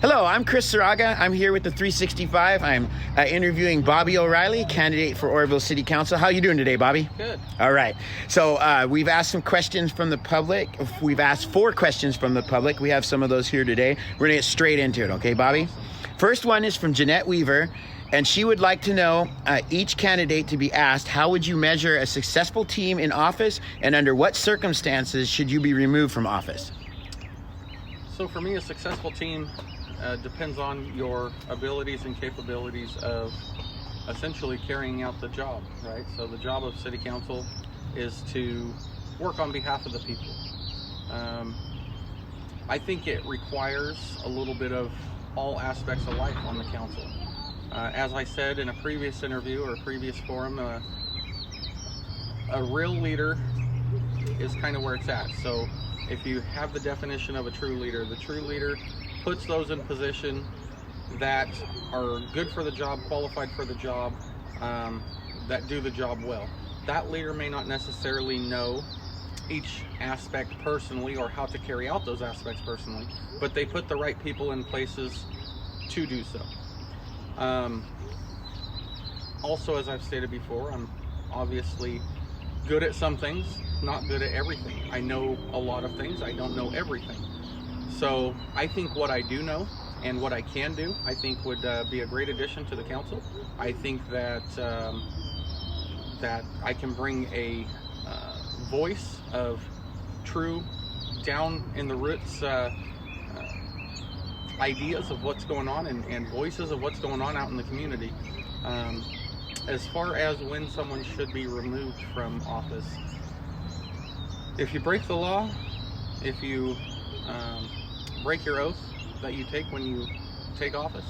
Hello, I'm Chris Saraga. I'm here with the 365. I'm interviewing Bobby O'Reilly, candidate for Oroville City Council. How you doing today, Bobby? Good. All right. So we've asked some questions from the public. We've asked 4 questions from the public. We have some of those here today. We're going to get straight into it, okay, Bobby? First one is from Janette Wever, and she would like to know each candidate to be asked, how would you measure a successful team in office, and under what circumstances should you be removed from office? So for me, a successful team depends on your abilities and capabilities of essentially carrying out the job, right? So the job of City Council is to work on behalf of the people. I think it requires a little bit of all aspects of life on the council. As I said in a previous interview or a previous forum, a real leader is kind of where it's at. So if you have the definition of a true leader, the true leader puts those in position that are good for the job, qualified for the job, that do the job well. That leader may not necessarily know each aspect personally or how to carry out those aspects personally, but they put the right people in places to do so. Also, as I've stated before, I'm obviously good at some things, not good at everything. I know a lot of things, I don't know everything. So I think what I do know and what I can do, I think would be a great addition to the council. I think that that I can bring a voice of true, down in the roots ideas of what's going on and voices of what's going on out in the community. As far as when someone should be removed from office, if you break the law, if you break your oath that you take when you take office,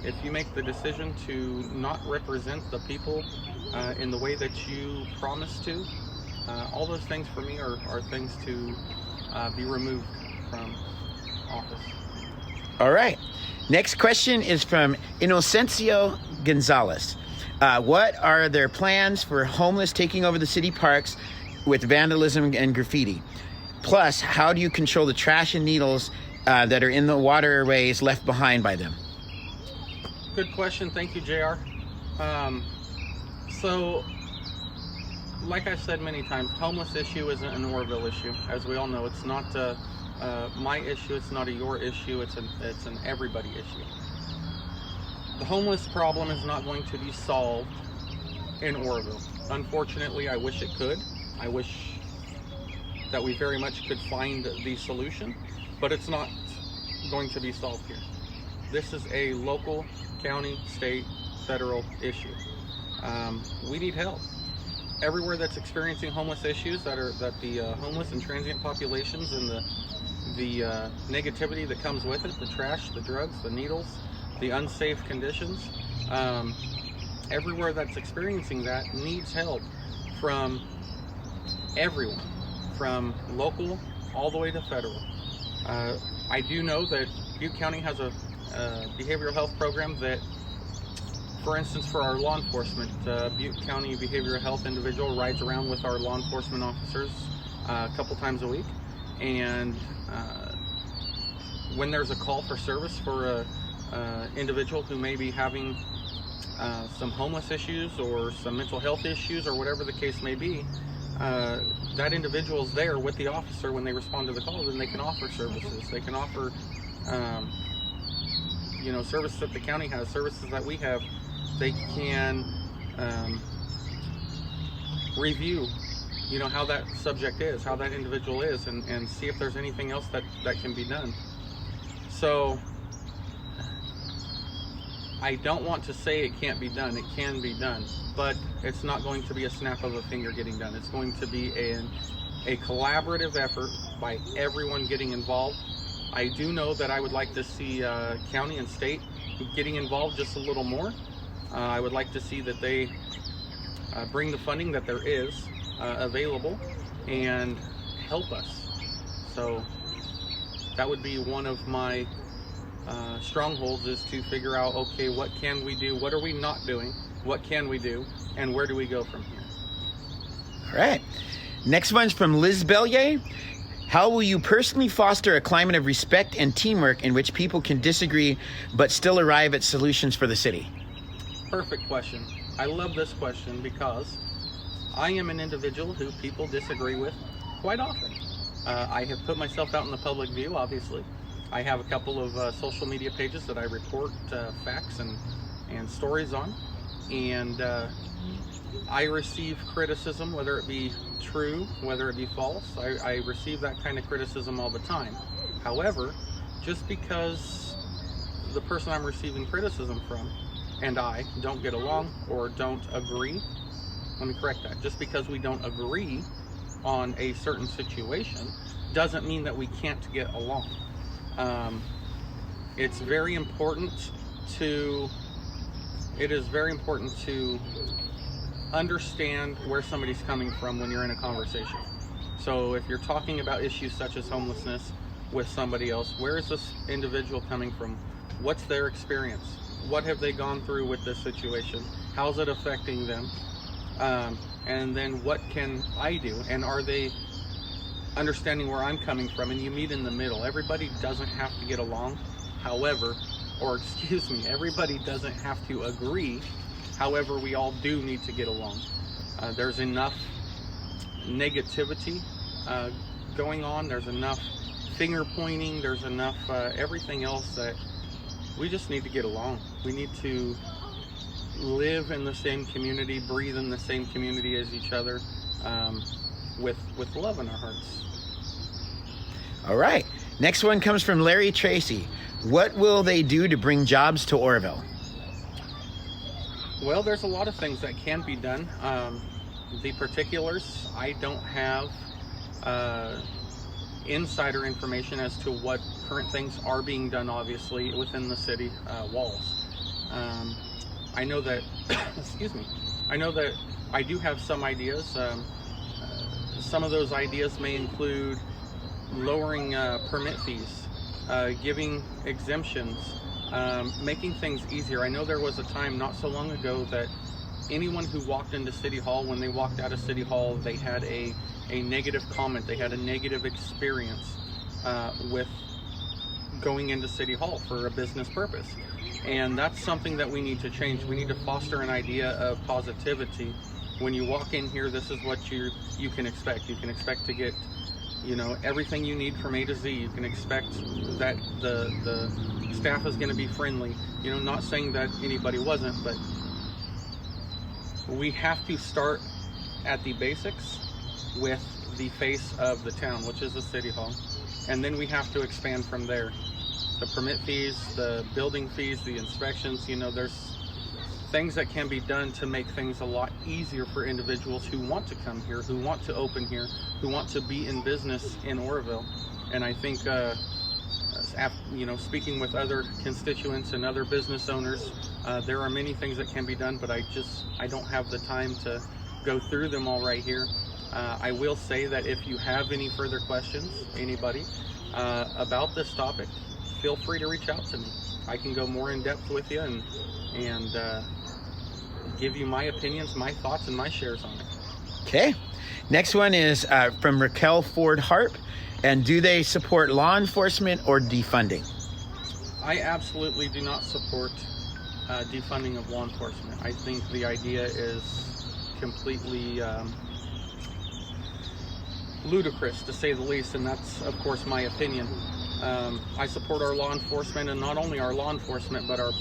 if you make the decision to not represent the people in the way that you promised to, all those things for me are things to be removed from office. All right. Next question is from Inosencio Gonzales. What are their plans for homeless taking over the city parks with vandalism and graffiti? Plus, how do you control the trash and needles that are in the waterways left behind by them? Good question. Thank you, JR. So, like I've said many times, homeless issue isn't an Oroville issue. As we all know, it's not my issue, it's not a your issue, it's an everybody issue. The homeless problem is not going to be solved in Oroville. Unfortunately, I wish it could. I wish that we very much could find the solution, but it's not going to be solved here. This is a local, county, state, federal issue. We need help. Everywhere that's experiencing homeless issues, that the homeless and transient populations and the negativity that comes with it, the trash, the drugs, the needles, the unsafe conditions, everywhere that's experiencing that needs help from everyone, from local all the way to federal. I do know that Butte County has a behavioral health program that, for instance, for our law enforcement, Butte County behavioral health individual rides around with our law enforcement officers a couple times a week, and when there's a call for service for a individual who may be having some homeless issues or some mental health issues or whatever the case may be, that individual is there with the officer when they respond to the call, and they can offer services. They can offer services that the county has, services that we have. They can review how that subject is, how that individual is, and see if there's anything else that can be done. So I don't want to say it can't be done. It can be done, but it's not going to be a snap of a finger getting done. It's going to be a collaborative effort by everyone getting involved. I do know that I would like to see county and state getting involved just a little more. I would like to see that they bring the funding that there is available and help us. So that would be one of my strongholds, is to figure out, okay, what can we do? What are we not doing? What can we do? And where do we go from here? All right. Next one's from Liz Belyea. How will you personally foster a climate of respect and teamwork in which people can disagree but still arrive at solutions for the city? Perfect question. I love this question because I am an individual who people disagree with quite often. I have put myself out in the public view, obviously. I have a couple of social media pages that I report facts and stories on. And I receive criticism, whether it be true, whether it be false. I receive that kind of criticism all the time. However, just because the person I'm receiving criticism from and I don't get along or don't agree, let me correct that. Just because we don't agree on a certain situation doesn't mean that we can't get along. It is very important to understand where somebody's coming from when you're in a conversation. So if you're talking about issues such as homelessness with somebody else, where is this individual coming from? What's their experience? What have they gone through with this situation? How's it affecting them? And then what can I do? And are they understanding where I'm coming from? And you meet in the middle. Everybody doesn't have to get along. Everybody doesn't have to agree. However, we all do need to get along. There's enough negativity going on. There's enough finger pointing. There's enough everything else that we just need to get along. We need to live in the same community, breathe in the same community as each other, with love in our hearts. All right. Next one comes from Larry Tracy. What will they do to bring jobs to Oroville? Well, there's a lot of things that can be done. The particulars, I don't have insider information as to what current things are being done, obviously, within the city walls. I know that, I know that I do have some ideas. Some of those ideas may include lowering permit fees, giving exemptions, making things easier. I know there was a time not so long ago that anyone who walked into City Hall, when they walked out of City Hall, they had a negative comment, they had a negative experience with going into City Hall for a business purpose. And that's something that we need to change. We need to foster an idea of positivity. When you walk in here, this is what you can expect. You can expect to get, everything you need from A to Z. You can expect that the staff is going to be friendly. Not saying that anybody wasn't, but we have to start at the basics with the face of the town, which is the City Hall. And then we have to expand from there. The permit fees, the building fees, the inspections, there's things that can be done to make things a lot easier for individuals who want to come here, who want to open here, who want to be in business in Oroville. And I think, speaking with other constituents and other business owners, there are many things that can be done, but I don't have the time to go through them all right here. I will say that if you have any further questions, anybody, about this topic, feel free to reach out to me. I can go more in depth with you and give you my opinions, my thoughts, and my shares on it. Okay. Next one is from Raquel Ford Harp. And do they support law enforcement or defunding? I absolutely do not support defunding of law enforcement. I think the idea is completely ludicrous, to say the least, and that's, of course, my opinion. I support our law enforcement, and not only our law enforcement, but our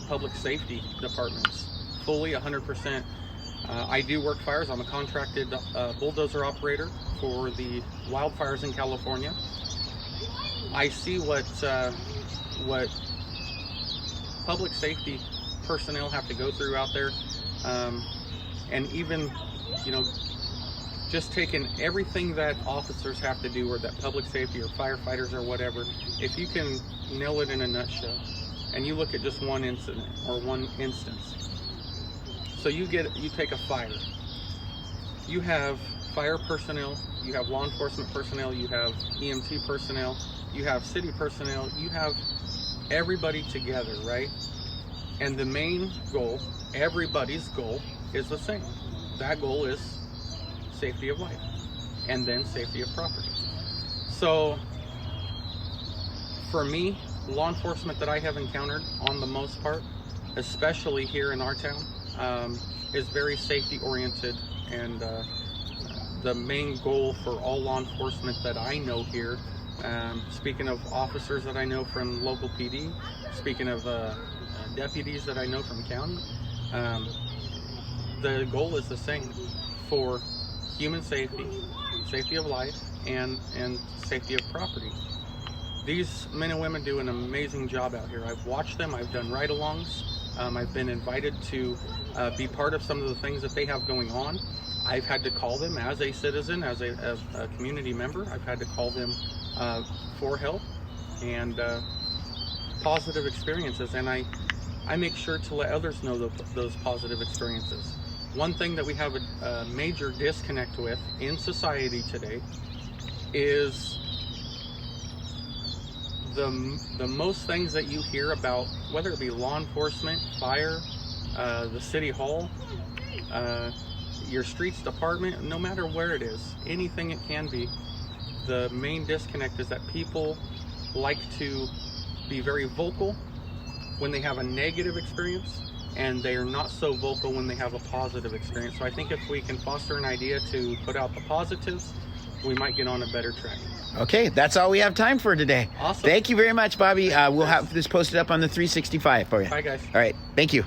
public safety departments, fully 100%. I do work fires. I'm a contracted bulldozer operator for the wildfires in California. I see what public safety personnel have to go through out there, and even, just taking everything that officers have to do, or that public safety or firefighters or whatever, if you can nail it in a nutshell, and you look at just one incident or one instance. So you take a fire. You have fire personnel, you have law enforcement personnel, you have EMT personnel, you have city personnel, you have everybody together, right? And the main goal, everybody's goal, is the same. That goal is safety of life, and then safety of property. So, for me, law enforcement that I have encountered, on the most part, especially here in our town, is very safety oriented, and the main goal for all law enforcement that I know here, speaking of officers that I know from local PD, speaking of deputies that I know from county, the goal is the same: for human safety, safety of life, and safety of property. These men and women do an amazing job out here. I've watched them, I've done ride-alongs, I've been invited to be part of some of the things that they have going on. I've had to call them as a citizen, as a community member. I've had to call them for help and positive experiences, and I make sure to let others know those positive experiences. One thing that we have a major disconnect with in society today is the most things that you hear about, whether it be law enforcement, fire, the city hall, your streets department, no matter where it is, anything it can be, the main disconnect is that people like to be very vocal when they have a negative experience, and they are not so vocal when they have a positive experience. So I think if we can foster an idea to put out the positives, we might get on a better track. Okay, that's all we have time for today. Awesome. Thank you very much, Bobby. We'll have this posted up on the 365 for you. Bye, guys. All right, thank you.